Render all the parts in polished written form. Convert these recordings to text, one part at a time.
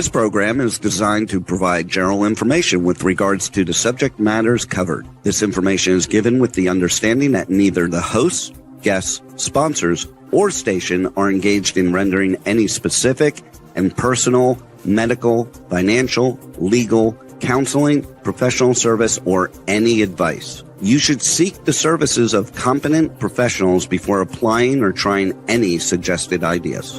This program is designed to provide general information with regards to the subject matters covered. This information is given with the understanding that neither the hosts, guests, sponsors, or station are engaged in rendering any specific and personal, medical, financial, legal, counseling, professional service, or any advice. You should seek the services of competent professionals before applying or trying any suggested ideas.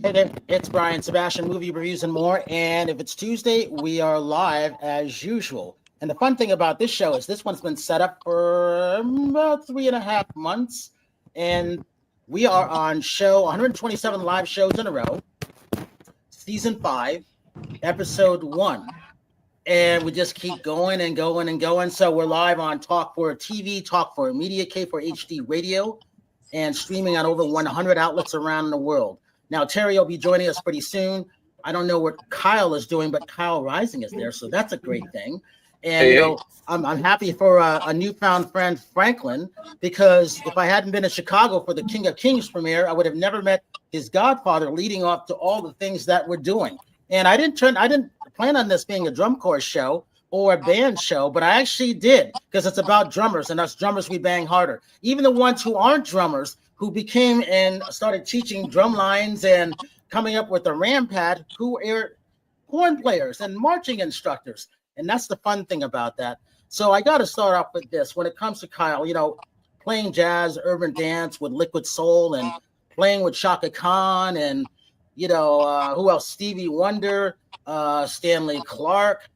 Hey there, it's Brian Sebastian, movie reviews and more. And if it's Tuesday, we are live as usual. And the fun thing about this show is this one's been set up for about 3.5 months. And we are on show 127 live shows in a row, season 5, episode 1. And we just keep going and going and going. So we're live on Talk for TV, Talk for Media, K4 HD radio, and streaming on over 100 outlets around the world. Now, Terry will be joining us pretty soon. I don't know what Kyle is doing, but Kyle Rising is there, so that's a great thing. And you know, I'm happy for a newfound friend, Franklin, because if I hadn't been in Chicago for the King of Kings premiere, I would have never met his godfather, leading off to all the things that we're doing. And I didn't plan on this being a drum corps show or a band show, but I actually did, because it's about drummers, and us drummers, we bang harder. Even the ones who aren't drummers, who became and started teaching drum lines and coming up with the RamPad, who are horn players and marching instructors. And that's the fun thing about that. So I got to start off with this. When it comes to Kyle, you know, playing jazz, urban dance with Liquid Soul, and playing with Chaka Khan, and, you know, who else? Stevie Wonder, Stanley Clarke,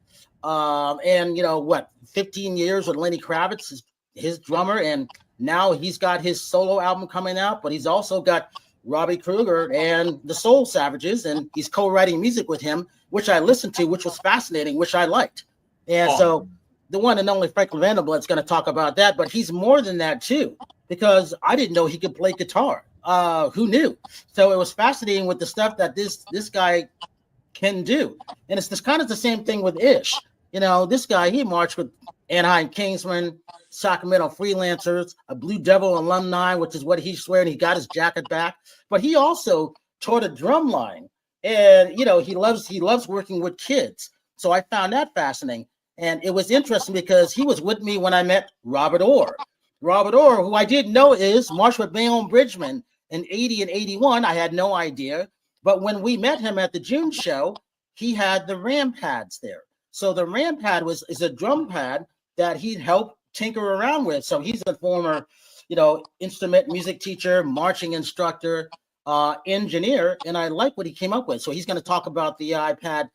and, you know, 15 years with Lenny Kravitz, his drummer, and now he's got his solo album coming out, but he's also got Robby Krieger and the Soul Savages, and he's co-writing music with him, which I listened to, which was fascinating, which I liked. And so the one and only Franklin Vanderbilt is going to talk about that, but he's more than that too, because I didn't know he could play guitar. Who knew? So it was fascinating with the stuff that this guy can do. And it's kind of the same thing with Ish. You know, this guy, he marched with Anaheim Kingsmen, Sacramento Freelancers, a Blue Devil alumni, which is what he's wearing. He got his jacket back, but he also taught a drum line, and you know he loves working with kids. So I found that fascinating, and it was interesting because he was with me when I met Robert Orr. Robert Orr, who I didn't know is marched with Bayonne Bridgman in 80 and 81. I had no idea, but when we met him at the June show, he had the RamPads there. So the RamPad is a drum pad that he'd helped tinker around with. So he's a former, you know, instrument music teacher, marching instructor, engineer, and I like what he came up with. So he's going to talk about the iPad,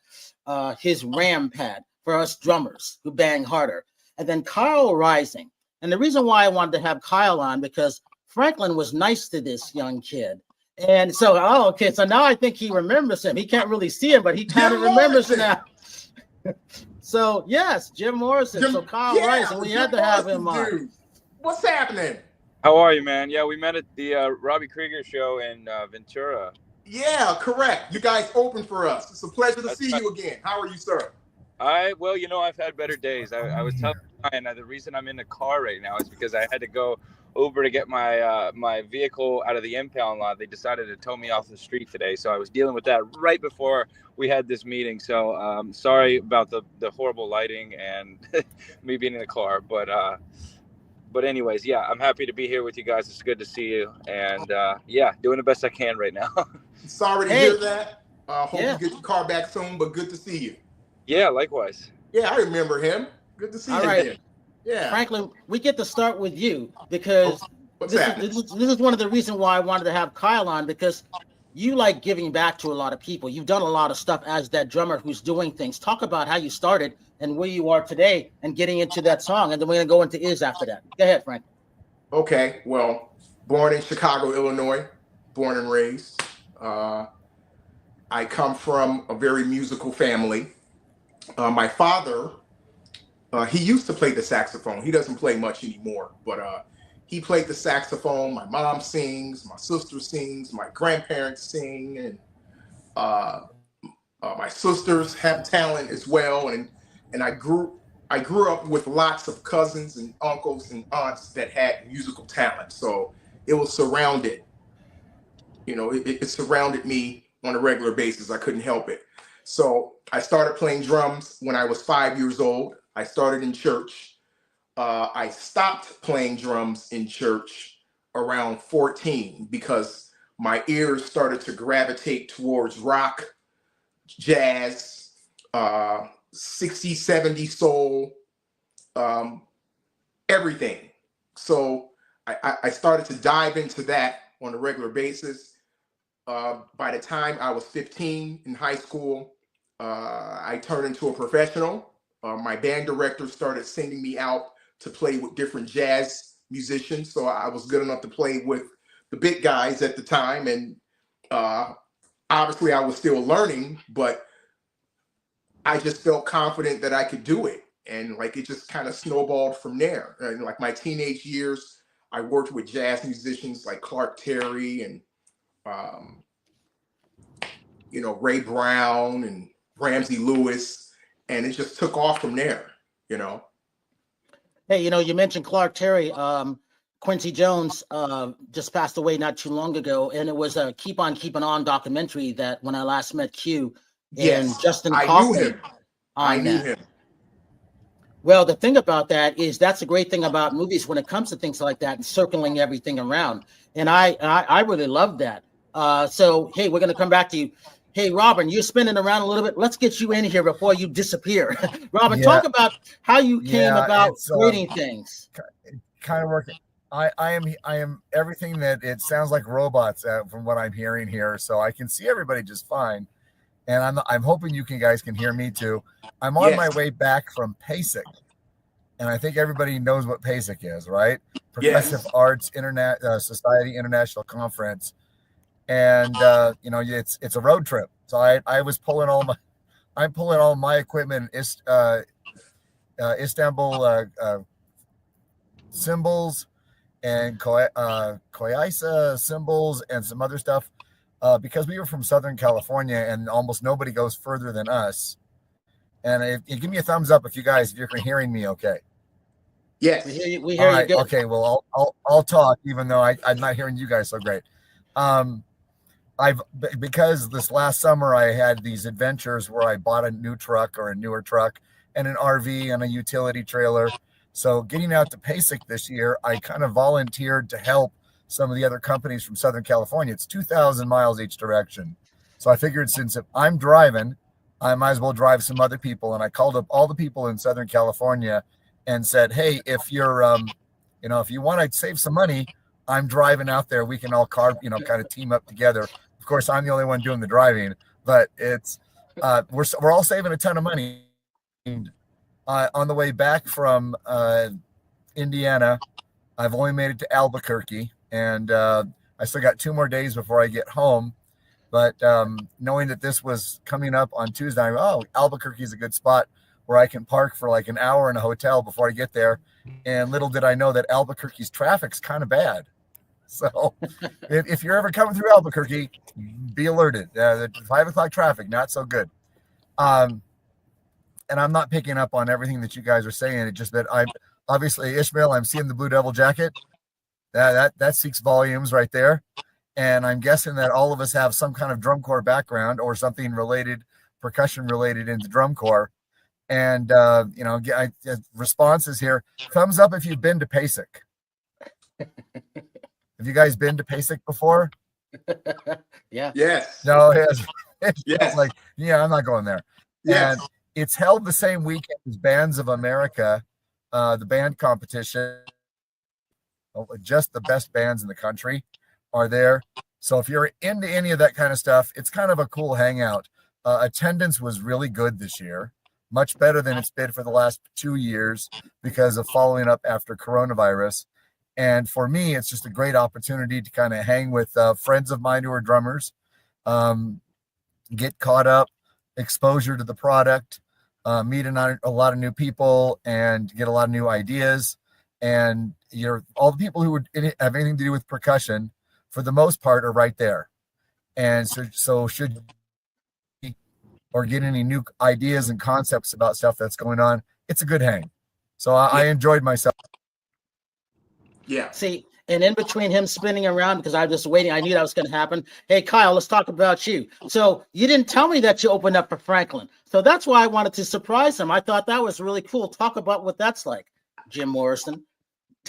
his RamPad for us drummers who bang harder. And then Kyle Rising. And the reason why I wanted to have Kyle on, because Franklin was nice to this young kid. And so, okay, so now I think he remembers him. He can't really see him, but he kind of remembers now. So, yes, Jim Morrison. So Kyle Rising, we had to have him on. Dude. What's happening? How are you, man? Yeah, we met at the Robby Krieger show in Ventura. Yeah, correct. You guys opened for us. It's a pleasure to see you again. How are you, sir? Well, you know, I've had better days. I was telling Ryan the reason I'm in the car right now is because I had to go over to get my my vehicle out of the impound lot. They decided to tow me off the street today, so I was dealing with that right before we had this meeting. So sorry about the horrible lighting and me being in the car, but anyways, yeah, I'm happy to be here with you guys. It's good to see you, and yeah, doing the best I can right now. Sorry to hear that. Hope you get your car back soon, but good to see you. Yeah, likewise. Yeah, I remember him. Good to see you again. Yeah, Franklin, we get to start with you because this is one of the reasons why I wanted to have Kyle on, because you like giving back to a lot of people. You've done a lot of stuff as that drummer who's doing things. Talk about how you started and where you are today and getting into that song. And then we're going to go into Is after that. Go ahead, Frank. Okay, well, born in Chicago, Illinois, born and raised. I come from a very musical family. My father, he used to play the saxophone. He doesn't play much anymore, but he played the saxophone. My mom sings, my sister sings, my grandparents sing, and my sisters have talent as well. And I grew up with lots of cousins and uncles and aunts that had musical talent. So it was surrounded, it surrounded me on a regular basis. I couldn't help it. So I started playing drums when I was 5 years old. I started in church. I stopped playing drums in church around 14 because my ears started to gravitate towards rock, jazz, 60s, 70s soul, everything. So I started to dive into that on a regular basis. By the time I was 15 in high school, I turned into a professional. My band director started sending me out to play with different jazz musicians. So I was good enough to play with the big guys at the time. And obviously I was still learning, but I just felt confident that I could do it. And like, it just kind of snowballed from there. And like my teenage years, I worked with jazz musicians like Clark Terry and, Ray Brown and Ramsey Lewis. And it just took off from there, Hey, you mentioned Clark Terry. Quincy Jones just passed away not too long ago, and it was a Keep On Keeping On documentary that when I last met Q and Justin Kaufman. I knew him. Well, the thing about that is that's a great thing about movies when it comes to things like that and circling everything around. And I really love that. So, hey, we're going to come back to you. Hey, Robin, you're spinning around a little bit. Let's get you in here before you disappear. Robin, talk about how you came about creating things. Kind of working. I am everything that it sounds like robots from what I'm hearing here. So I can see everybody just fine. And I'm hoping you guys can hear me too. I'm on my way back from PASIC. And I think everybody knows what PASIC is, right? Progressive Arts Society International Conference. And it's a road trip. So I was pulling all my equipment, Istanbul cymbals and Koyasa cymbals and some other stuff, because we were from Southern California and almost nobody goes further than us. And give me a thumbs up if you're hearing me okay. Yes, we hear you good. Okay, well I'll talk even though I'm not hearing you guys so great. Because this last summer I had these adventures where I bought a new truck or a newer truck and an RV and a utility trailer. So getting out to PASIC this year, I kind of volunteered to help some of the other companies from Southern California. It's 2,000 miles each direction. So I figured since if I'm driving, I might as well drive some other people. And I called up all the people in Southern California and said, hey, if you're, if you want to save some money, I'm driving out there. We can all kind of team up together. Of course, I'm the only one doing the driving, but it's we're all saving a ton of money. On the way back from Indiana, I've only made it to Albuquerque, and I still got 2 more days before I get home. But knowing that this was coming up on Tuesday, Albuquerque is a good spot where I can park for like an hour in a hotel before I get there. And little did I know that Albuquerque's traffic's kind of bad. So if you're ever coming through Albuquerque, be alerted. The 5 o'clock traffic, not so good. And I'm not picking up on everything that you guys are saying. It's just that I'm obviously Ismael. I'm seeing the Blue Devil jacket. That speaks volumes right there. And I'm guessing that all of us have some kind of drum corps background or something related, percussion related into drum corps. And responses here. Thumbs up if you've been to PASIC. Have you guys been to PASIC before? Yeah. Yes. No, it's Yes. like, I'm not going there. Yes. And it's held the same weekend as Bands of America, the band competition. Just the best bands in the country are there. So if you're into any of that kind of stuff, it's kind of a cool hangout. Attendance was really good this year, much better than it's been for the last 2 years because of following up after coronavirus. And for me, it's just a great opportunity to kind of hang with friends of mine who are drummers, get caught up, exposure to the product, meet a lot of new people, and get a lot of new ideas. And all the people who would have anything to do with percussion, for the most part, are right there. And so should or get any new ideas and concepts about stuff that's going on, it's a good hang. So I enjoyed myself. Yeah. See, and in between him spinning around, because I was just waiting, I knew that was going to happen. Hey, Kyle, let's talk about you. So you didn't tell me that you opened up for Franklin. So that's why I wanted to surprise him. I thought that was really cool. Talk about what that's like, Jim Morrison.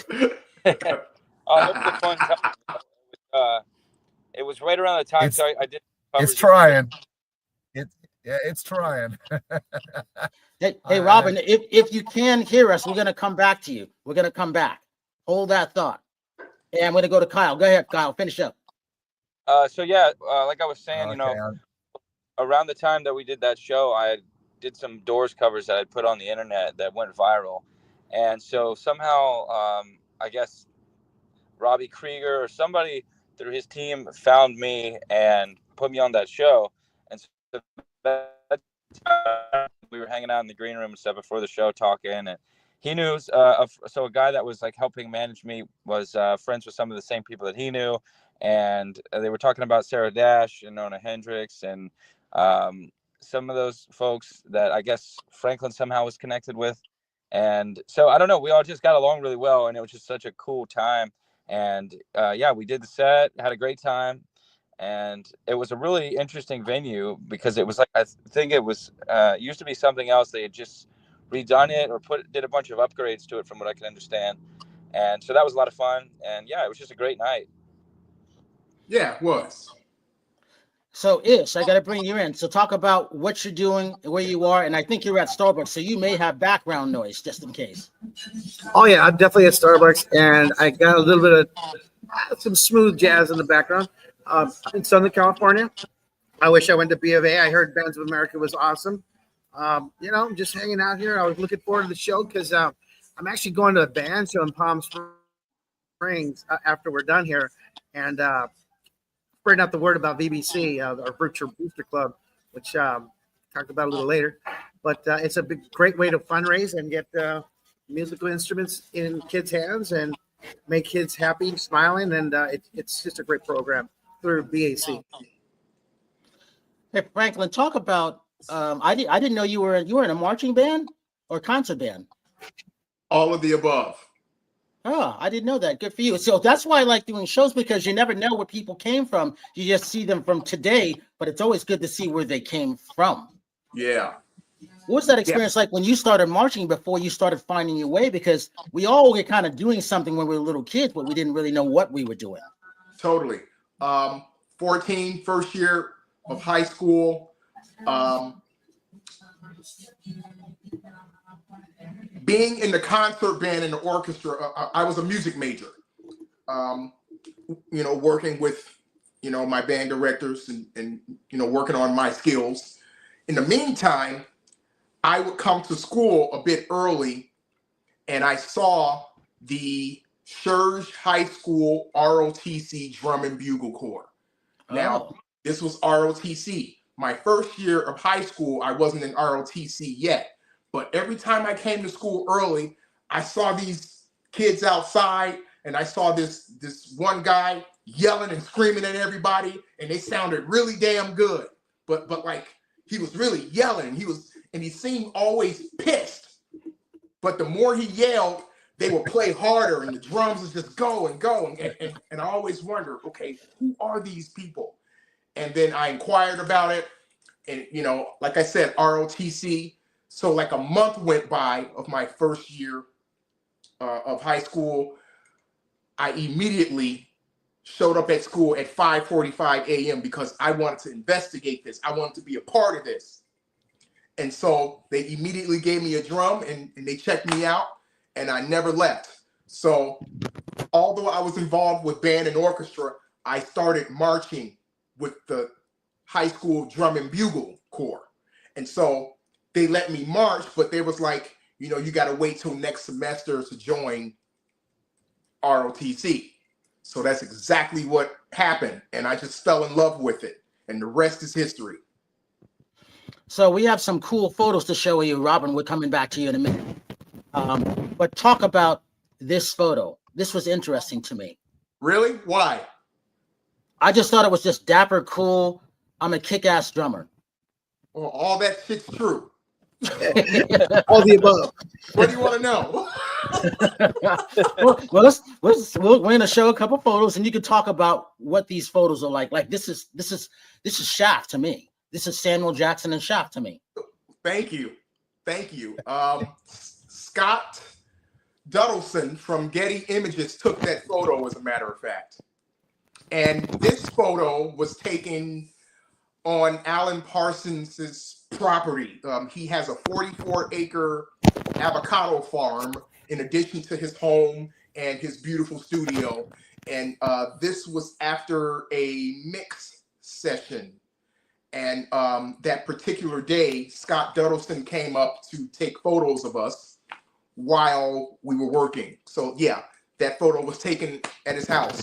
It was a fun time. It was right around the time. So I did. It's trying. It's trying. Hey, Robin, if you can hear us, we're going to come back to you. We're going to come back. Hold that thought. And I'm going to go to Kyle. Go ahead, Kyle. Finish up. So yeah, like I was saying, around the time that we did that show, I did some Doors covers that I'd put on the internet that went viral. And so somehow, I guess Robby Krieger or somebody through his team found me and put me on that show. And so we were hanging out in the green room and stuff before the show talking, and he knew so a guy that was like helping manage me was friends with some of the same people that he knew, and they were talking about Sarah Dash and Nona Hendrix and some of those folks that I guess Franklin somehow was connected with. And so I don't know, we all just got along really well, and it was just such a cool time. And yeah, we did the set, had a great time. And it was a really interesting venue because it was like, I think it was used to be something else. They had just redone it or did a bunch of upgrades to it from what I can understand. And so that was a lot of fun. And yeah, it was just a great night. Yeah, it was. So Ish, I got to bring you in. So talk about what you're doing, where you are. And I think you're at Starbucks, so you may have background noise just in case. Oh yeah, I'm definitely at Starbucks, and I got a little bit of some smooth jazz in the background. In Southern California. I wish I went to B of A. I heard Bands of America was awesome. I'm just hanging out here. I was looking forward to the show because I'm actually going to a band show in Palm Springs after we're done here, and spreading out the word about VBC, our Virtual Booster Club, which talked about a little later. But it's a great way to fundraise and get musical instruments in kids' hands and make kids happy, smiling, and it's just a great program through BAC. Hey, Franklin, talk about. I didn't know you were in a marching band or concert band. All of the above. Oh, I didn't know that. Good for you. So that's why I like doing shows, because you never know where people came from. You just see them from today, but it's always good to see where they came from. Yeah. What was that experience like when you started marching before you started finding your way? Because we all were kind of doing something when we were little kids, but we didn't really know what we were doing. Totally. 14, first year of high school. Being in the concert band and the orchestra, I was a music major. Working with, my band directors and working on my skills. In the meantime, I would come to school a bit early, and I saw the Scherge High School ROTC Drum and Bugle Corps. Now, this was ROTC. My first year of high school, I wasn't in ROTC yet. But every time I came to school early, I saw these kids outside, and I saw this one guy yelling and screaming at everybody, and they sounded really damn good. But like, he was really yelling. He seemed always pissed. But the more he yelled, they would play harder, and the drums would just go and go. And I always wondered, okay, who are these people? And then I inquired about it. And, like I said, ROTC. So like a month went by of my first year of high school. I immediately showed up at school at 5:45 a.m. because I wanted to investigate this. I wanted to be a part of this. And so they immediately gave me a drum and they checked me out, and I never left. So although I was involved with band and orchestra, I started marching with the high school drum and bugle corps. And so they let me march, but they was like, you know, you got to wait till next semester to join ROTC. So that's exactly what happened. And I just fell in love with it. And the rest is history. So we have some cool photos to show you, Robin. We're coming back to you in a minute. But talk about this photo. This was interesting to me. Really? Why? I just thought it was just dapper, cool. I'm a kick-ass drummer. Well, all that shit's true. All the above. What do you want to know? We're going to show a couple photos, and you can talk about what these photos are like. Like this is Shaft to me. This is Samuel Jackson and Shaft to me. Thank you. Scott Duddleson from Getty Images took that photo, as a matter of fact. And this photo was taken on Alan Parsons's property. He has a 44-acre avocado farm in addition to his home and his beautiful studio. And this was after a mix session. And that particular day, Scott Duddleson came up to take photos of us while we were working. So yeah, that photo was taken at his house.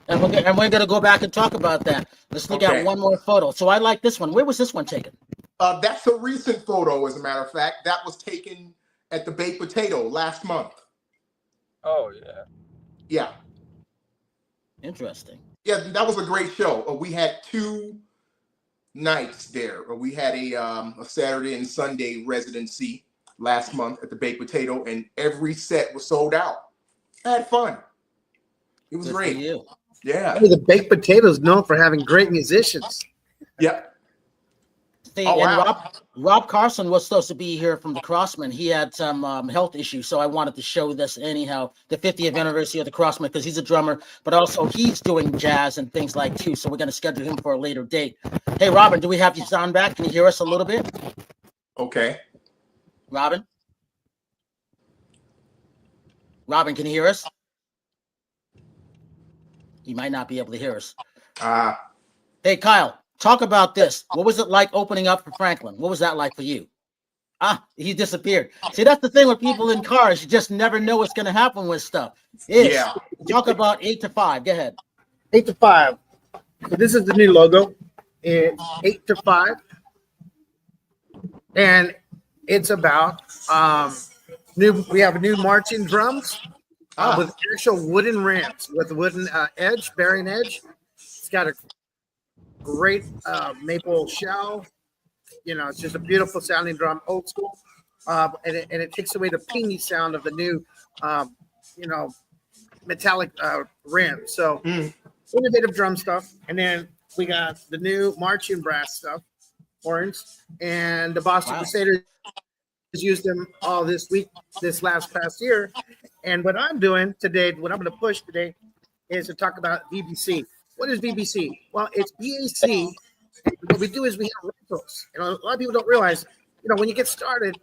And we're going to go back and talk about that. Let's look at one more photo. So I like this one. Where was this one taken? That's a recent photo, as a matter of fact. That was taken at the Baked Potato last month. Oh, yeah. Yeah. Interesting. Yeah, that was a great show. We had 2 nights there. We had a Saturday and Sunday residency last month at the Baked Potato, and every set was sold out. I had fun. It was great. Yeah. The Baked Potato is known for having great musicians. Yep. See, Rob Carson was supposed to be here from the Crossmen. He had some health issues, so I wanted to show this anyhow, the 50th anniversary of the Crossmen, because he's a drummer, but also he's doing jazz and things like too. So we're going to schedule him for a later date. Hey, Robin, do we have you sound back? Can you hear us a little bit? Okay. Robin, can you hear us? You might not be able to hear us. Hey, Kyle, talk about this. What was it like opening up for Franklin? What was that like for you? He disappeared. See, that's the thing with people in cars. You just never know what's going to happen with stuff. Yeah. Talk about 8 to 5. Go ahead. 8 to 5. So this is the new logo. It's 8 to 5. And it's about we have new marching drums with actual wooden ramps with wooden bearing edge. It's got a great maple shell. You know, it's just a beautiful sounding drum, old school. And it takes away the pingy sound of the new, metallic rim. So innovative drum stuff. And then we got the new marching brass stuff, orange, and the Boston Crusaders used them all this past year. And what I'm doing today, what I'm going to push today, is to talk about VBC. What is VBC? Well, it's BAC. What we do is we have rentals. You know, a lot of people don't realize, when you get started,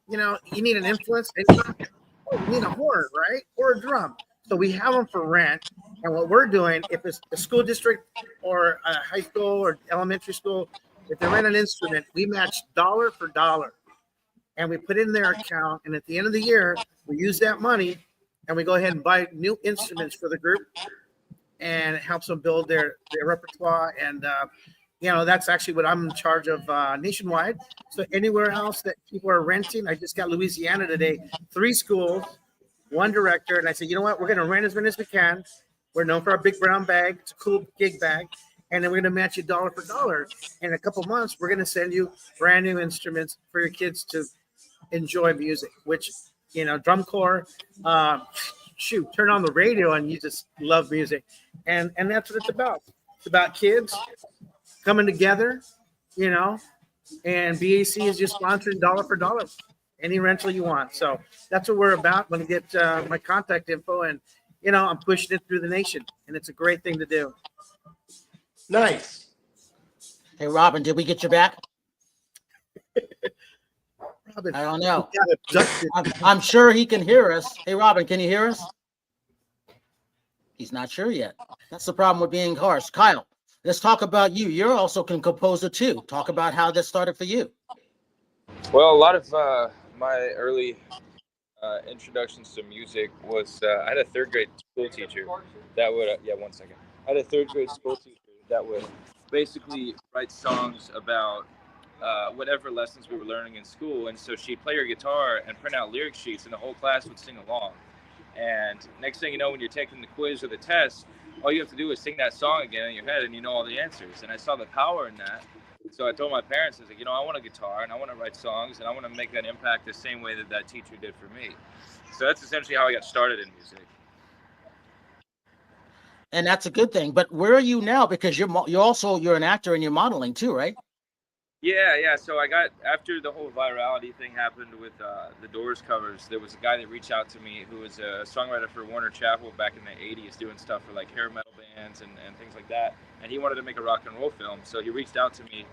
you need an influence and you need a horn, right? Or a drum. So we have them for rent. And what we're doing, if it's a school district or a high school or elementary school, if they rent an instrument, we match dollar for dollar. And we put it in their account. And at the end of the year, we use that money and we go ahead and buy new instruments for the group. And it helps them build their repertoire. And, that's actually what I'm in charge of nationwide. So anywhere else that people are renting, I just got Louisiana today, 3 schools, 1 director. And I said, you know what? We're going to rent as many as we can. We're known for our big brown bag. It's a cool gig bag. And then we're going to match you dollar for dollar. In a couple months, we're going to send you brand new instruments for your kids to enjoy music, which, drum corps, turn on the radio and you just love music. And that's what it's about. It's about kids coming together, and BAC is just sponsoring dollar for dollar, any rental you want. So that's what we're about. I'm going to get my contact info and, I'm pushing it through the nation and it's a great thing to do. Nice. Hey, Robin, did we get you back? Robin, I don't know. I'm sure he can hear us. Hey, Robin, can you hear us? He's not sure yet. That's the problem with being in cars. Kyle, let's talk about you. You're also a composer too. Talk about how this started for you. Well, a lot of my early introductions to music was I had a third grade school teacher that would one second. I had a third grade school teacher that would basically write songs about whatever lessons we were learning in school, and so she'd play her guitar and print out lyric sheets, and the whole class would sing along. And next thing you know, when you're taking the quiz or the test, all you have to do is sing that song again in your head, and you know all the answers. And I saw the power in that. So I told my parents, I was like, I want a guitar, and I want to write songs, and I want to make that impact the same way that that teacher did for me. So that's essentially how I got started in music. And that's a good thing. But where are you now? Because you're an actor and you're modeling too, right? Yeah. So I got, after the whole virality thing happened with the Doors covers, there was a guy that reached out to me who was a songwriter for Warner Chappell back in the 80s, doing stuff for like hair metal bands and things like that. And he wanted to make a rock and roll film. So he reached out to me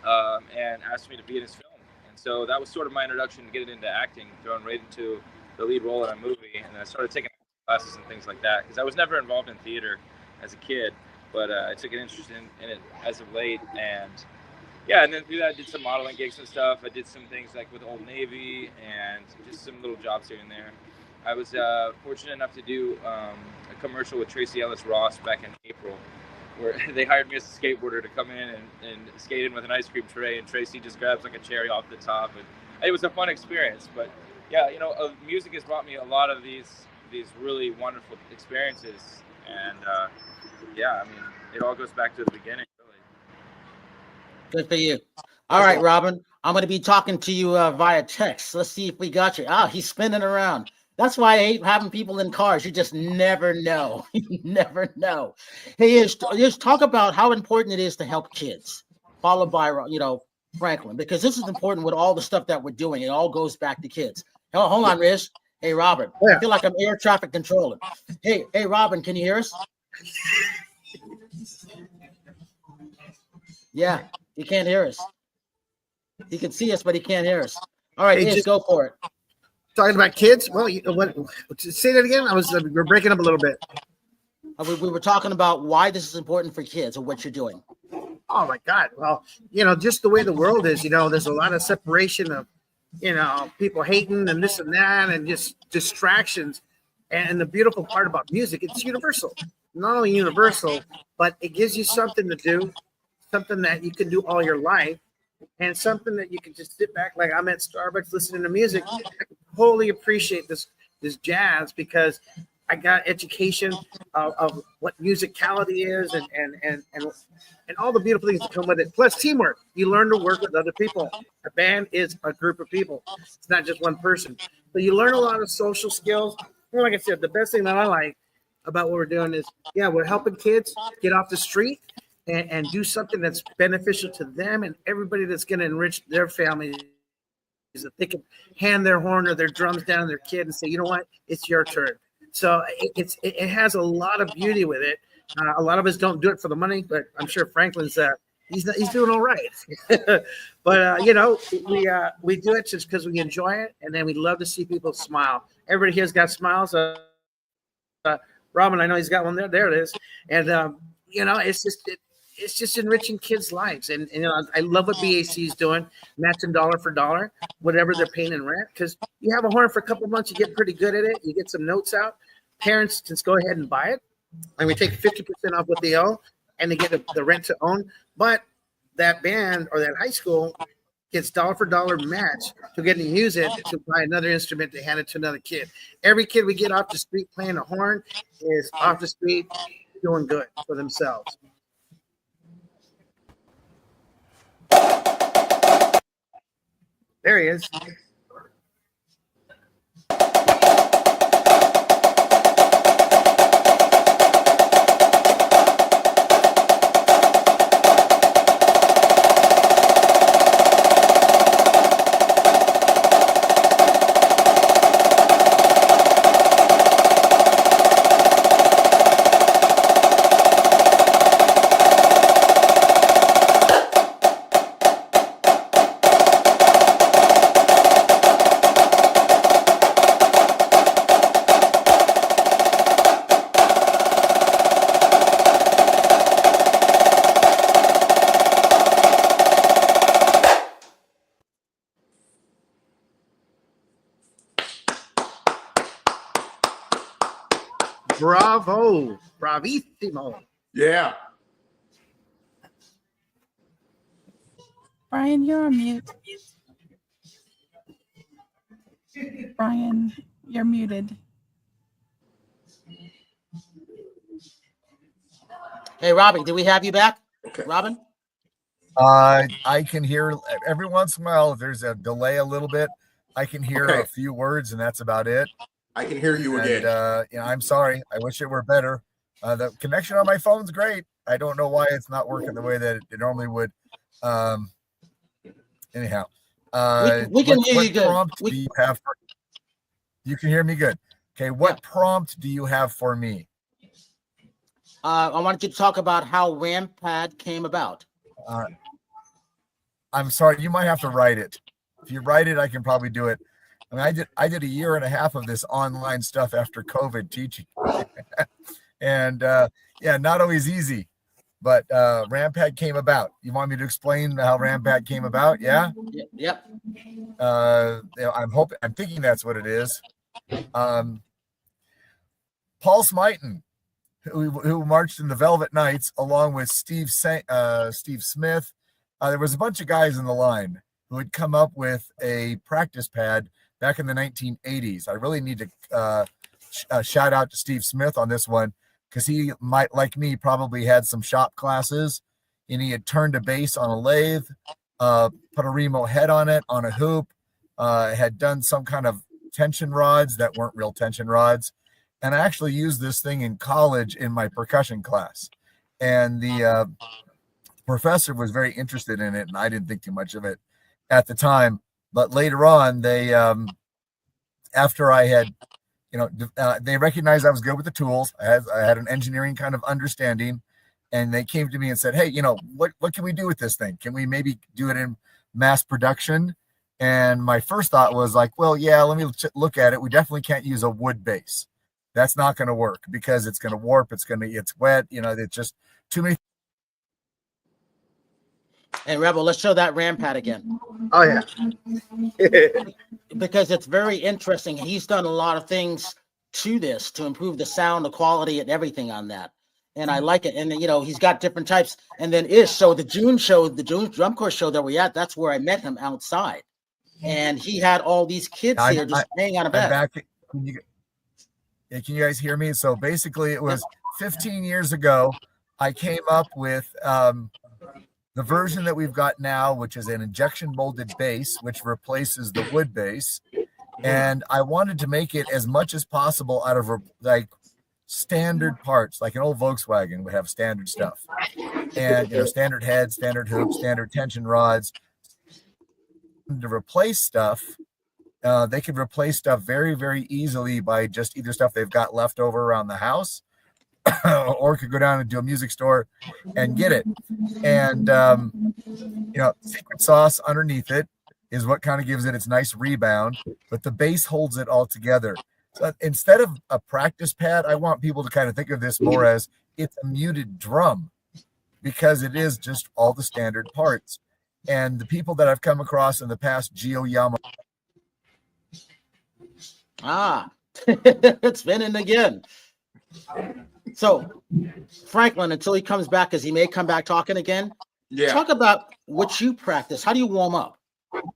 and asked me to be in his film. And so that was sort of my introduction to getting into acting, thrown right into the lead role in a movie. And then I started taking classes and things like that, because I was never involved in theater as a kid, but I took an interest in it as of late. And and then through that I did some modeling gigs and stuff. I did some things like with Old Navy and just some little jobs here and there. I was fortunate enough to do a commercial with Tracy Ellis Ross back in April, where they hired me as a skateboarder to come in and skate in with an ice cream tray, and Tracy just grabs like a cherry off the top, and it was a fun experience. But music has brought me a lot of these really wonderful experiences, and it all goes back to the beginning, really. Good for you. All right, Robin, I'm going to be talking to you via text. Let's see if we got you. He's spinning around. That's why I hate having people in cars. You just never know. You never know. Hey, just talk about how important it is to help kids, followed by, Franklin, because this is important with all the stuff that we're doing. It all goes back to kids. Hold on, Riz. Hey, Robin. I feel like I'm air traffic controller. Hey, Robin, can you hear us? Yeah, he can't hear us. He can see us, but he can't hear us. All right, Riz, go for it. Talking about kids? Well, say that again. We're breaking up a little bit. We were talking about why this is important for kids and what you're doing. Oh my God. Well, just the way the world is, there's a lot of separation of, people hating and this and that and just distractions. And the beautiful part about music, it's universal. Not only universal, but it gives you something to do, something that you can do all your life, and something that you can just sit back. Like I'm at Starbucks listening to music. I totally appreciate this jazz, because I got education of what musicality is and all the beautiful things that come with it. Plus teamwork. You learn to work with other people. A band is a group of people. It's not just one person. So you learn a lot of social skills. And like I said, the best thing that I like about what we're doing is, we're helping kids get off the street and do something that's beneficial to them and everybody that's going to enrich their family. Is that they can hand their horn or their drums down to their kid and say, you know what, it's your turn. So it has a lot of beauty with it. A lot of us don't do it for the money, but I'm sure Franklin's he's doing all right. But we do it just because we enjoy it, and then we love to see people smile. Everybody here's got smiles. Robin, I know he's got one there. There it is, and it's just enriching kids' lives. And I love what BAC is doing, matching dollar for dollar, whatever they're paying in rent. Because you have a horn for a couple of months, you get pretty good at it. You get some notes out. Parents just go ahead and buy it. And we take 50% off what they owe, and they get the rent to own. But that band or that high school gets dollar for dollar match to get to use it to buy another instrument to hand it to another kid. Every kid we get off the street playing a horn is off the street doing good for themselves. There he is. Bravo. Bravissimo. Yeah. Brian, you're on mute. Brian, you're muted. Hey, Robby, did we have you back? Okay. Robin? I can hear every once in a while, if there's a delay a little bit, I can hear a few words, and that's about it. I can hear you again. I'm sorry. I wish it were better. The connection on my phone's great. I don't know why it's not working the way that it normally would. Anyhow, we can hear you good. Prompt do you have for, you can hear me good. Okay, what prompt do you have for me? I wanted you to talk about how RamPad came about. I'm sorry, you might have to write it. If you write it, I can probably do it. I mean, I did a year and a half of this online stuff after COVID teaching, and not always easy. But RamPad came about. You want me to explain how RamPad came about? Yeah. Yep. I'm thinking that's what it is. Paul Smighton, who marched in the Velvet Knights along with Steve Smith. There was a bunch of guys in the line who had come up with a practice pad back in the 1980s. I really need to shout out to Steve Smith on this one, because he might, like me, probably had some shop classes, and he had turned a bass on a lathe, put a Remo head on it on a hoop, had done some kind of tension rods that weren't real tension rods. And I actually used this thing in college in my percussion class. And the professor was very interested in it, and I didn't think too much of it at the time. But later on, they, after I had, they recognized I was good with the tools. I had an engineering kind of understanding, and they came to me and said, hey, what can we do with this thing? Can we maybe do it in mass production? And my first thought was like, well, yeah, let me look at it. We definitely can't use a wood base. That's not going to work because it's going to warp. It's wet. It's just too many. And Rebel, let's show that RamPad again. Oh, yeah. Because it's very interesting. He's done a lot of things to this to improve the sound, the quality, and everything on that. And I like it. And, he's got different types. And then the June drum course show that we're at, that's where I met him outside. And he had all these kids here just hanging on a bed. Can you guys hear me? So basically it was 15 years ago, I came up with the version that we've got now, which is an injection molded bass, which replaces the wood bass. And I wanted to make it as much as possible out of like standard parts, like an old Volkswagen would have standard stuff. And, standard heads, standard hoops, standard tension rods. To replace stuff, they could replace stuff very, very easily by just either stuff they've got left over around the house, or could go down and do a music store and get it. And, secret sauce underneath it is what kind of gives it its nice rebound, but the bass holds it all together. So instead of a practice pad, I want people to kind of think of this more as it's a muted drum, because it is just all the standard parts. And the people that I've come across in the past, Gio Yama. It's spinning again. So, Franklin, until he comes back, because he may come back talking again. Yeah. Talk about what you practice. How do you warm up?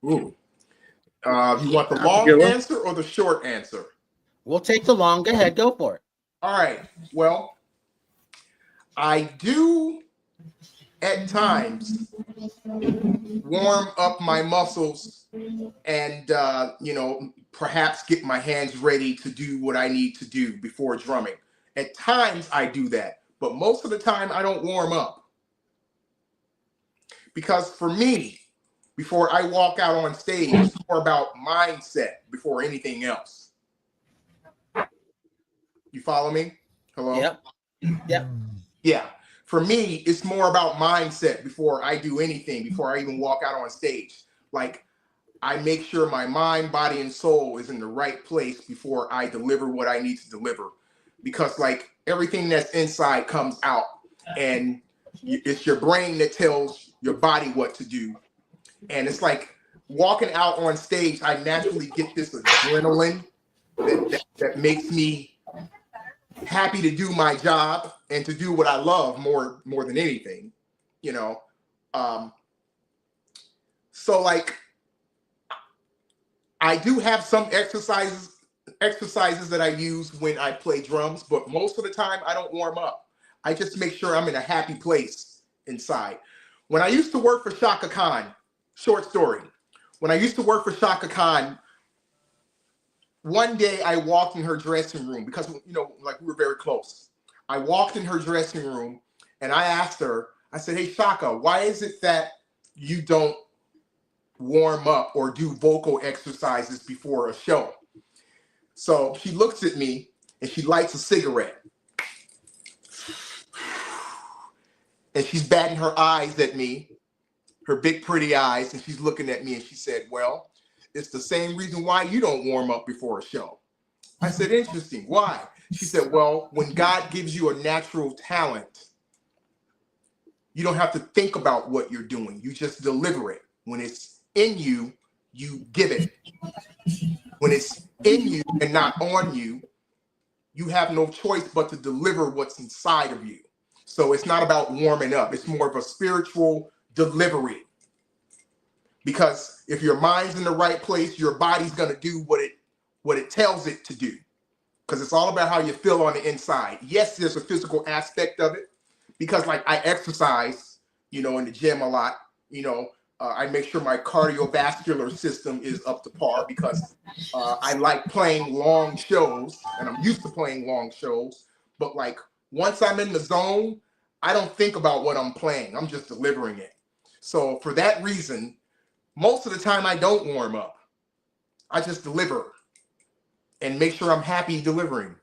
Ooh. You want the long answer or the short answer? We'll take the long. Go ahead. Go for it. All right. Well, I do at times warm up my muscles and, perhaps get my hands ready to do what I need to do before drumming. At times I do that, but most of the time I don't warm up. Because for me, before I walk out on stage, it's more about mindset before anything else. You follow me? Hello? Yep. Yeah. For me, it's more about mindset before I do anything, before I even walk out on stage. Like, I make sure my mind, body, and soul is in the right place before I deliver what I need to deliver. Because, like, everything that's inside comes out, and it's your brain that tells your body what to do. And it's like walking out on stage, I naturally get this adrenaline that makes me happy to do my job and to do what I love more than anything, you know. So like I do have some exercises that I use when I play drums, but most of the time I don't warm up. I just make sure I'm in a happy place inside. When I used to work for Chaka Khan, short story. When I used to work for Chaka Khan, one day I walked in her dressing room because, you know, like we were very close. I walked in her dressing room and I asked her, I said, hey, Chaka, why is it that you don't warm up or do vocal exercises before a show? So she looks at me and she lights a cigarette. And she's batting her eyes at me, her big pretty eyes, and she's looking at me and she said, well, it's the same reason why you don't warm up before a show. I said, interesting. Why? She said, well, when God gives you a natural talent, you don't have to think about what you're doing. You just deliver it. When it's in you, you give it. When it's in you and not on you, you have no choice but to deliver what's inside of you. So it's not about warming up. It's more of a spiritual delivery. Because if your mind's in the right place, your body's going to do what it tells it to do. Because it's all about how you feel on the inside. Yes, there's a physical aspect of it. Because like I exercise, you know, in the gym a lot, you know, I make sure my cardiovascular system is up to par because I like playing long shows and I'm used to playing long shows. But like once I'm in the zone, I don't think about what I'm playing. I'm just delivering it. So for that reason, most of the time I don't warm up. I just deliver and make sure I'm happy delivering.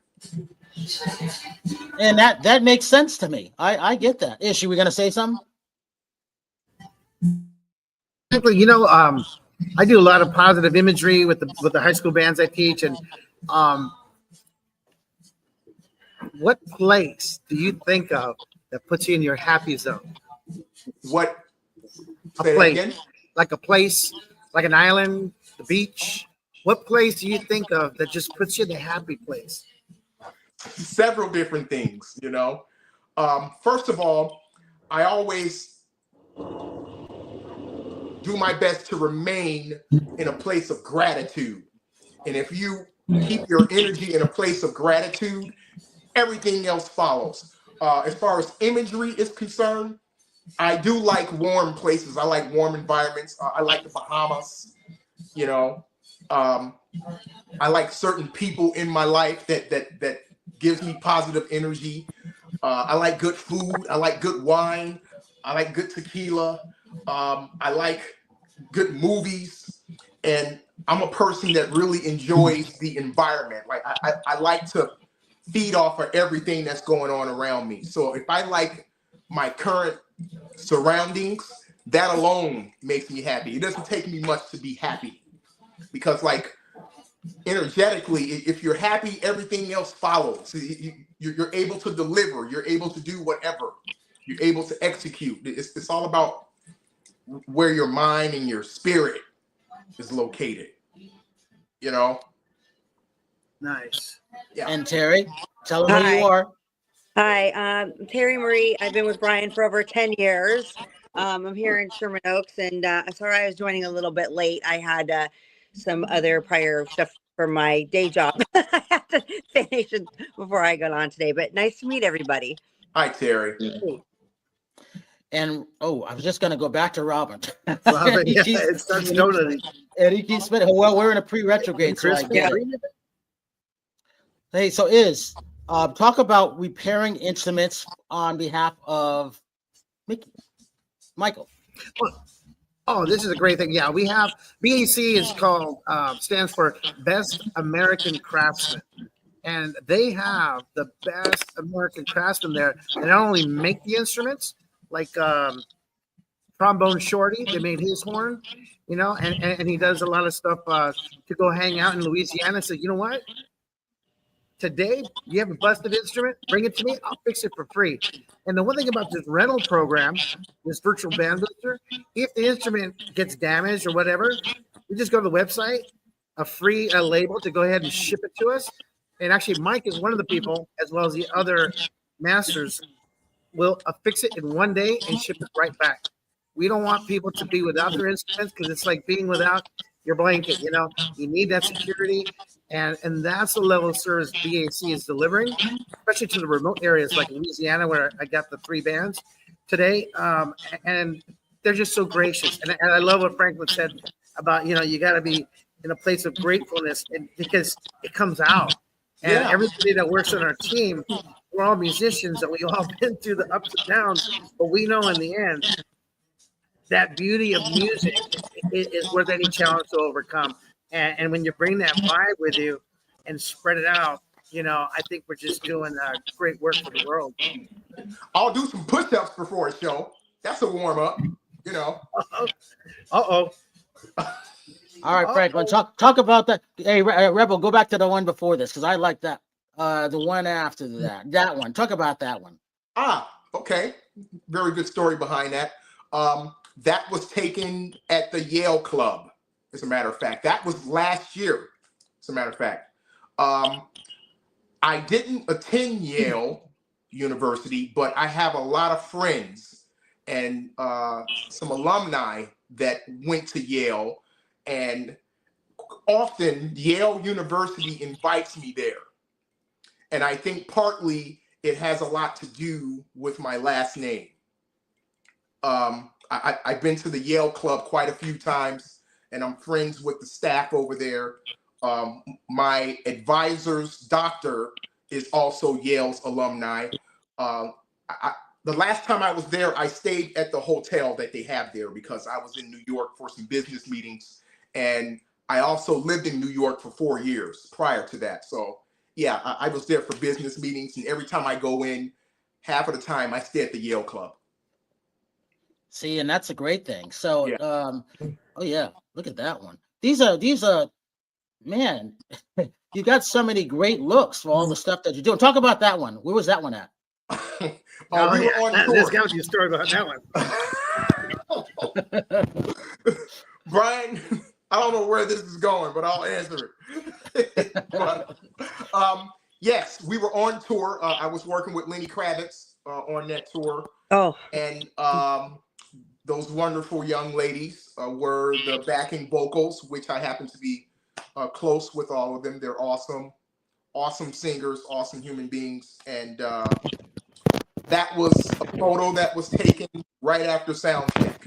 And that makes sense to me. I get that. Ish, you were going to say something? You know, I do a lot of positive imagery with the high school bands I teach, and what place do you think of that puts you in your happy zone? What? A place, like a place, like an island, the beach. What place do you think of that just puts you in the happy place? Several different things, you know. First of all, I always do my best to remain in a place of gratitude. And if you keep your energy in a place of gratitude, everything else follows. As far as imagery is concerned, I do like warm places. I like warm environments. I like the Bahamas, you know. I like certain people in my life that gives me positive energy. I like good food. I like good wine. I like good tequila. I like good movies. And I'm a person that really enjoys the environment. Like I like to feed off of everything that's going on around me. So if I like my current surroundings, that alone makes me happy. It doesn't take me much to be happy because like energetically, if you're happy, everything else follows. You're able to deliver. You're able to do whatever. You're able to execute. It's all about where your mind and your spirit is located. You know? Nice. Yeah. And Terry, tell them who you are. Hi, I'm Terry Marie. I've been with Brian for over 10 years. I'm here in Sherman Oaks, and sorry I was joining a little bit late. I had some other prior stuff for my day job. I had to finish it before I got on today, but nice to meet everybody. Hi, Terry. And I was just going to go back to Robin. Robin, yeah, it starts noting. And he keeps spinning. Well, we're in a pre-retrograde, so I get it. Hey, so talk about repairing instruments on behalf of Michael. Oh, this is a great thing. Yeah, we have BAC is called stands for Best American Craftsman, and they have the best American craftsmen there. They not only make the instruments, like Trombone Shorty, they made his horn, you know, and he does a lot of stuff to go hang out in Louisiana. So you know what? Today, you have a busted instrument, bring it to me, I'll fix it for free. And the one thing about this rental program, this virtual band booster, if the instrument gets damaged or whatever, you just go to the website, a free label to go ahead and ship it to us. And actually, Mike is one of the people, as well as the other masters, will affix it in one day and ship it right back. We don't want people to be without their instruments because it's like being without your blanket. You know, you need that security, and that's the level of service BAC is delivering, especially to the remote areas like Louisiana, where I got the 3 bands today, and they're just so gracious. And I love what Franklin said about, you know, you got to be in a place of gratefulness, and because it comes out. And everybody that works on our team, we're all musicians, and we all been through the ups and downs. But we know in the end, that beauty of music is worth any challenge to overcome. And when you bring that vibe with you and spread it out, you know, I think we're just doing great work for the world. I'll do some push-ups before a show. That's a warm-up, you know. Uh-oh. All right, Franklin, talk about that. Hey, Rebel, go back to the one before this because I like that. The one after that one. Talk about that one. Okay. Very good story behind that. That was taken at the Yale Club, as a matter of fact. That was last year, as a matter of fact. I didn't attend Yale University, but I have a lot of friends and some alumni that went to Yale. And often Yale University invites me there. And I think partly it has a lot to do with my last name. I've been to the Yale Club quite a few times, and I'm friends with the staff over there. My advisor's doctor is also Yale's alumni. The last time I was there, I stayed at the hotel that they have there because I was in New York for some business meetings. And I also lived in New York for 4 years prior to that. So yeah, I was there for business meetings, and every time I go in, half of the time I stay at the Yale Club. See, and that's a great thing. So, oh yeah, look at that one. These are, man, you got so many great looks for all the stuff that you're doing. Talk about that one. Where was that one at? We were on tour. There's got to be a story about that one. Brian, I don't know where this is going, but I'll answer it. But, yes, we were on tour. I was working with Lenny Kravitz on that tour. Oh. And those wonderful young ladies were the backing vocals, which I happen to be close with all of them. They're awesome, awesome singers, awesome human beings. And that was a photo that was taken right after sound check.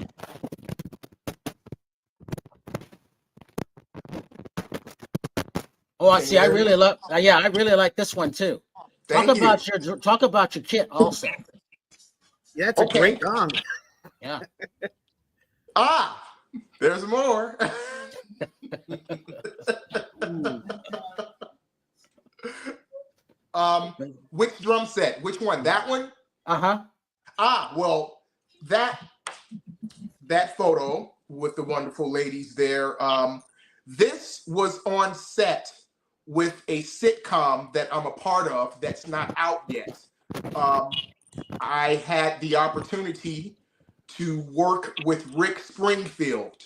Oh, I see. I really love. I really like this one too. Talk about your kit also. Yeah, it's a great song. Yeah. There's more. Which drum set? Which one? That one? Well, that photo with the wonderful ladies there. This was on set with a sitcom that I'm a part of that's not out yet. I had the opportunity to work with Rick Springfield.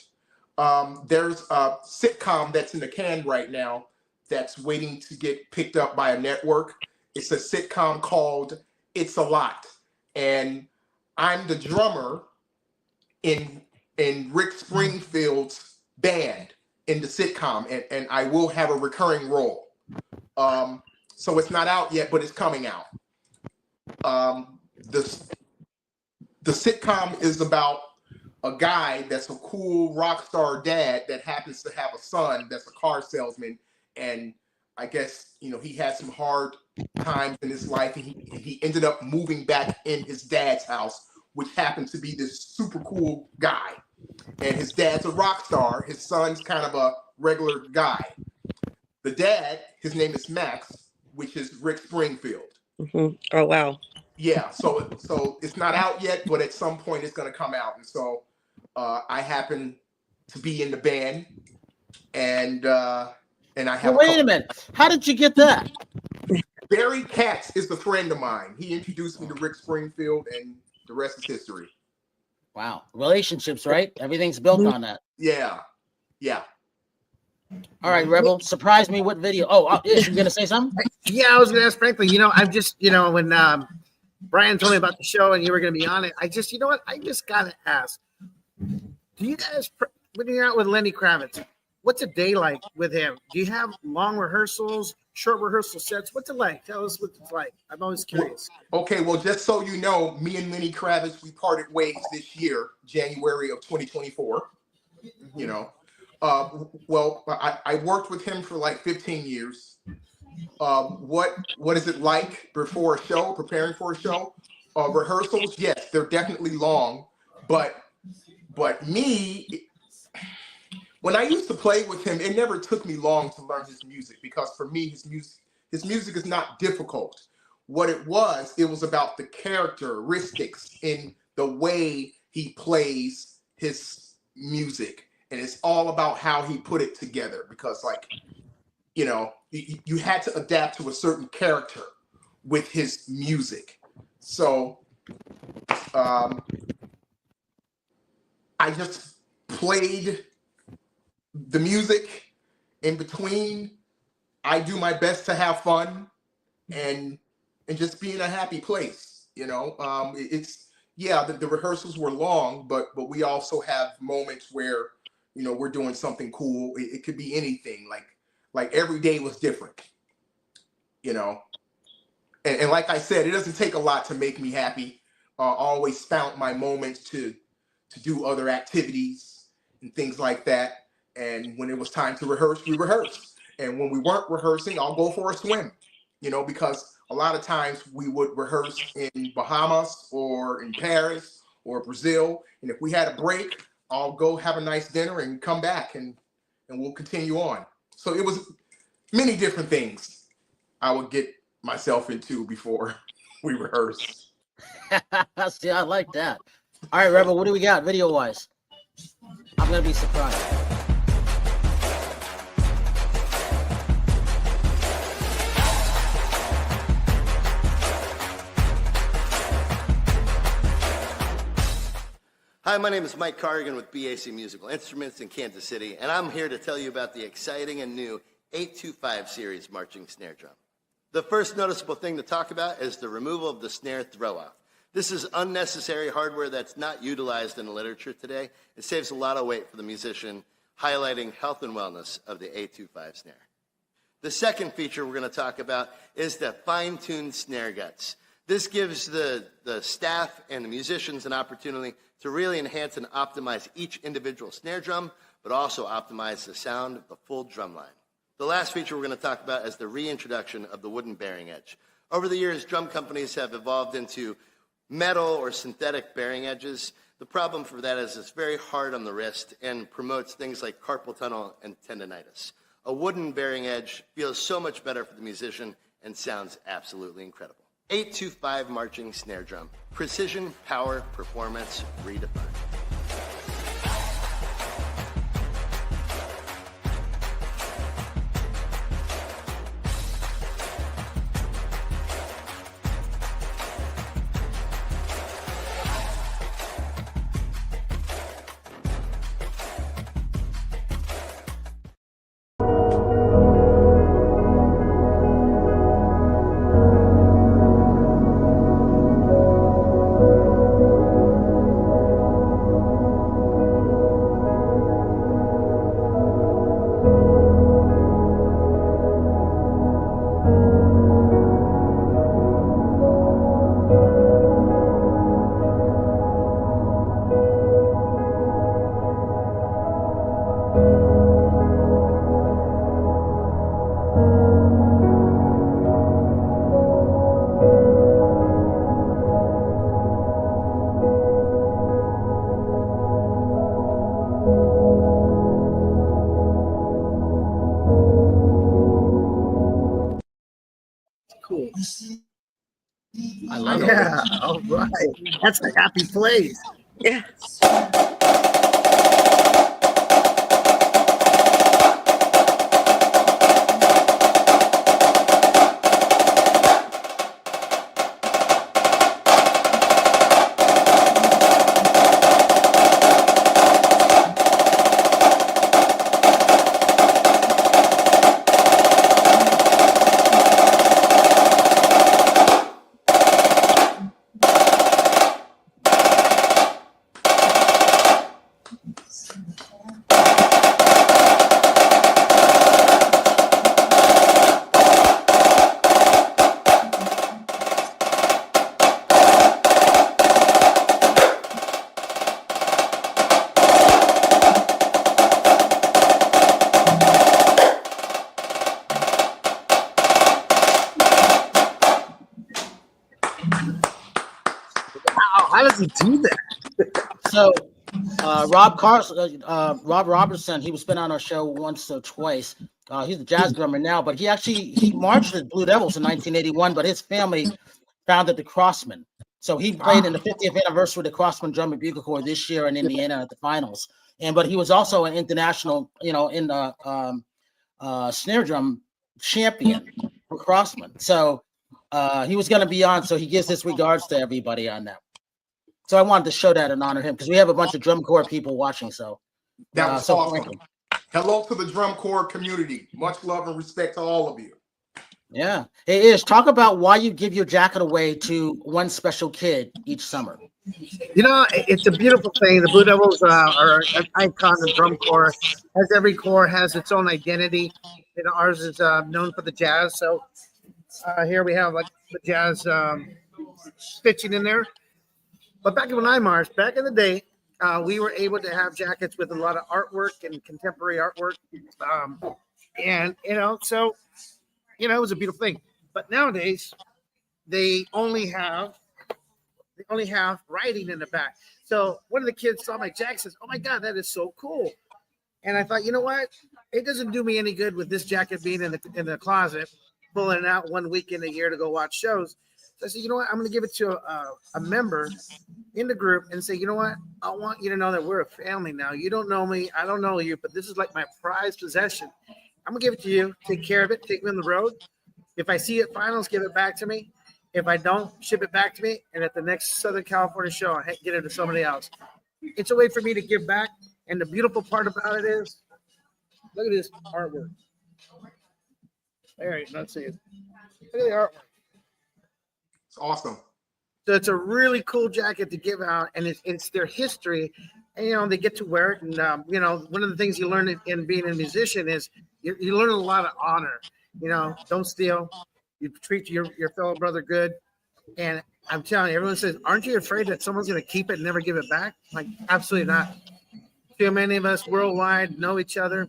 There's a sitcom that's in the can right now that's waiting to get picked up by a network. It's a sitcom called It's a Lot. And I'm the drummer in Rick Springfield's band in the sitcom, and I will have a recurring role. So it's not out yet, but it's coming out. The sitcom is about a guy that's a cool rock star dad that happens to have a son that's a car salesman, and I guess he had some hard times in his life, and he ended up moving back in his dad's house, which happens to be this super cool guy. And his dad's a rock star. His son's kind of a regular guy. The dad, his name is Max, which is Rick Springfield. Mm-hmm. Oh, wow. Yeah, so it's not out yet, but at some point it's going to come out. And so I happen to be in the band, and I have. Wait a minute. How did you get that? Barry Katz is a friend of mine. He introduced me to Rick Springfield, and the rest is history. Wow, relationships, right? Everything's built on that. Yeah. All right, Rebel, surprise me. What video? Oh, Ish, you gonna say something? Yeah, I was going to ask Franklin. I'm just, when Brian told me about the show and you were going to be on it, I just, I just got to ask. Do you guys, when you're out with Lenny Kravitz, what's a day like with him? Do you have long rehearsals, short rehearsal sets? What's it like? Tell us what it's like. I'm always curious. Okay, well, just so you know, me and Lenny Kravitz, we parted ways this year, January of 2024. Well, I worked with him for like 15 years. What is it like before a show, preparing for a show? Rehearsals, yes, they're definitely long, but me, when I used to play with him, it never took me long to learn his music, because for me, his music is not difficult. What it was about the characteristics in the way he plays his music. And it's all about how he put it together, because you had to adapt to a certain character with his music. So I just played the music in between. I do my best to have fun and just be in a happy place. The rehearsals were long, but we also have moments where we're doing something cool. It could be anything. Like every day was different. And like I said, it doesn't take a lot to make me happy. I always found my moments to do other activities and things like that. And when it was time to rehearse, we rehearsed. And when we weren't rehearsing, I'll go for a swim, because a lot of times we would rehearse in Bahamas or in Paris or Brazil. And if we had a break, I'll go have a nice dinner and come back and we'll continue on. So it was many different things I would get myself into before we rehearsed. See, I like that. All right, Rebel, what do we got video-wise? I'm going to be surprised. Hi, my name is Mike Carrigan with BAC Musical Instruments in Kansas City, and I'm here to tell you about the exciting and new 825 series marching snare drum. The first noticeable thing to talk about is the removal of the snare throw-off. This is unnecessary hardware that's not utilized in the literature today. It saves a lot of weight for the musician, highlighting health and wellness of the 825 snare. The second feature we're going to talk about is the fine-tuned snare guts. This gives the staff and the musicians an opportunity to really enhance and optimize each individual snare drum, but also optimize the sound of the full drum line. The last feature we're going to talk about is the reintroduction of the wooden bearing edge. Over the years, drum companies have evolved into metal or synthetic bearing edges. The problem for that is it's very hard on the wrist and promotes things like carpal tunnel and tendonitis. A wooden bearing edge feels so much better for the musician and sounds absolutely incredible. 825 marching snare drum. Precision, power, performance, redefined. Cool. I love it. Yeah, all right. That's a happy place. Yeah. How does he do that? So Rob Robertson, he was been on our show once or twice. He's a jazz drummer now, but he marched with Blue Devils in 1981, but his family founded the Crossmen. So he played in the 50th anniversary of the Crossmen Drum and Bugle Corps this year in Indiana at the finals. But he was also an international, in the snare drum champion for Crossmen. So he was going to be on. So he gives his regards to everybody on that. So I wanted to show that and honor him because we have a bunch of drum corps people watching. So that was awesome. Hello to the drum corps community. Much love and respect to all of you. Yeah, it is. Talk about why you give your jacket away to one special kid each summer. It's a beautiful thing. The Blue Devils are an icon of drum corps. As every corps has its own identity. Ours is known for the jazz. So here we have like the jazz stitching in there. But back when I marched, back in the day, we were able to have jackets with a lot of artwork and contemporary artwork. So it was a beautiful thing. But nowadays, they only have writing in the back. So one of the kids saw my jacket, says, "Oh my God, that is so cool!" And I thought, you know what? It doesn't do me any good with this jacket being in the closet, pulling it out one weekend a year to go watch shows. So I said, you know what? I'm going to give it to a member in the group and say, you know what? I want you to know that we're a family now. You don't know me. I don't know you, but this is like my prized possession. I'm going to give it to you. Take care of it. Take me on the road. If I see it finals, give it back to me. If I don't, ship it back to me. And at the next Southern California show, I get it to somebody else. It's a way for me to give back. And the beautiful part about it is, look at this artwork. There, not see it. Look at the artwork. It's awesome. So it's a really cool jacket to give out, and it's their history. And, they get to wear it. And, one of the things you learn in being a musician is you learn a lot of honor. Don't steal. You treat your fellow brother good. And I'm telling you, everyone says, aren't you afraid that someone's going to keep it and never give it back? Like, absolutely not. Too many of us worldwide know each other.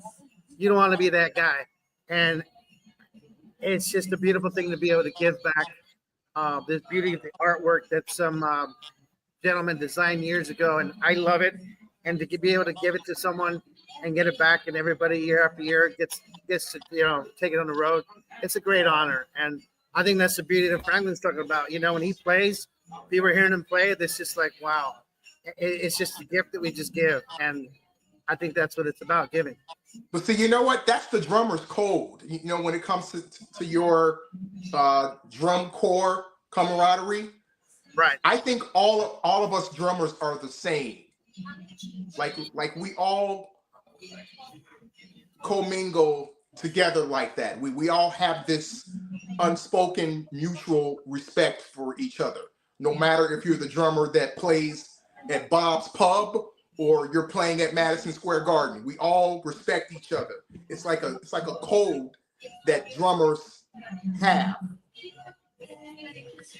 You don't want to be that guy. And it's just a beautiful thing to be able to give back. This beauty of the artwork that some gentleman designed years ago, and I love it. And to be able to give it to someone and get it back, and everybody year after year gets to take it on the road. It's a great honor, and I think that's the beauty that Franklin's talking about. When he plays, people are hearing him play. It's just like, wow, it's just a gift that we just give, and I think that's what it's about, giving. But see, you know what? That's the drummer's code. When it comes to your drum corps camaraderie, right? I think all of us drummers are the same. Like we all commingle together like that. We all have this unspoken mutual respect for each other. No matter if you're the drummer that plays at Bob's Pub or you're playing at Madison Square Garden, we all respect each other. It's like a code that drummers have.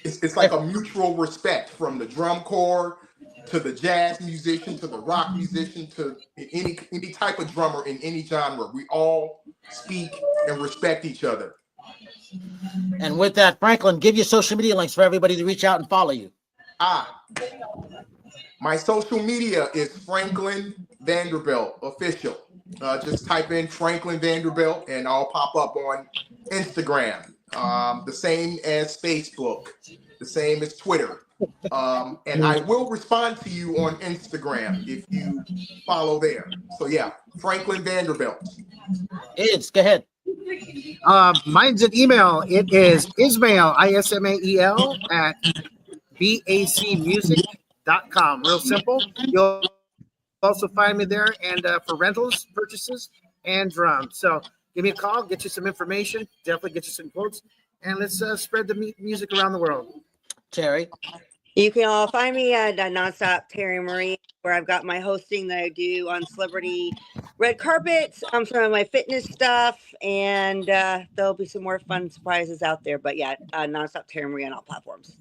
It's like a mutual respect from the drum corps to the jazz musician, to the rock musician, to any type of drummer in any genre. We all speak and respect each other. And with that, Franklin, give your social media links for everybody to reach out and follow you. My social media is Franklin Vanderbilt Official. Just type in Franklin Vanderbilt and I'll pop up on Instagram. The same as Facebook, the same as Twitter. And I will respond to you on Instagram if you follow there. So yeah, Franklin Vanderbilt. Go ahead. Mine's an email. It is Ismael, Ismael at bacmusic.com. Real simple. You'll also find me there and for rentals, purchases, and drums. So give me a call, get you some information, definitely get you some quotes, and let's spread the music around the world. Terry? You can all find me at Nonstop Terry Marie, where I've got my hosting that I do on celebrity red carpets, some of my fitness stuff, and there'll be some more fun surprises out there. But yeah, Nonstop Terry Marie on all platforms.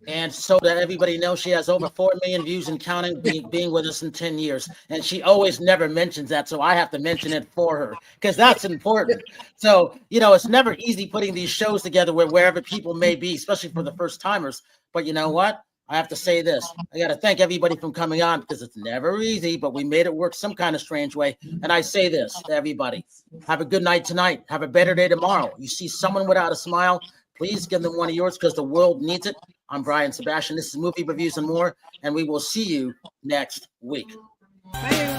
And so that everybody knows, she has over 4 million views and counting, being with us in 10 years. And she always never mentions that, so I have to mention it for her because that's important. So, it's never easy putting these shows together wherever people may be, especially for the first timers. But you know what? I have to say this. I got to thank everybody from coming on because it's never easy, but we made it work some kind of strange way. And I say this to everybody. Have a good night tonight. Have a better day tomorrow. You see someone without a smile, please give them one of yours because the world needs it. I'm Brian Sebastian. This is Movie Reviews and More, and we will see you next week. Bye.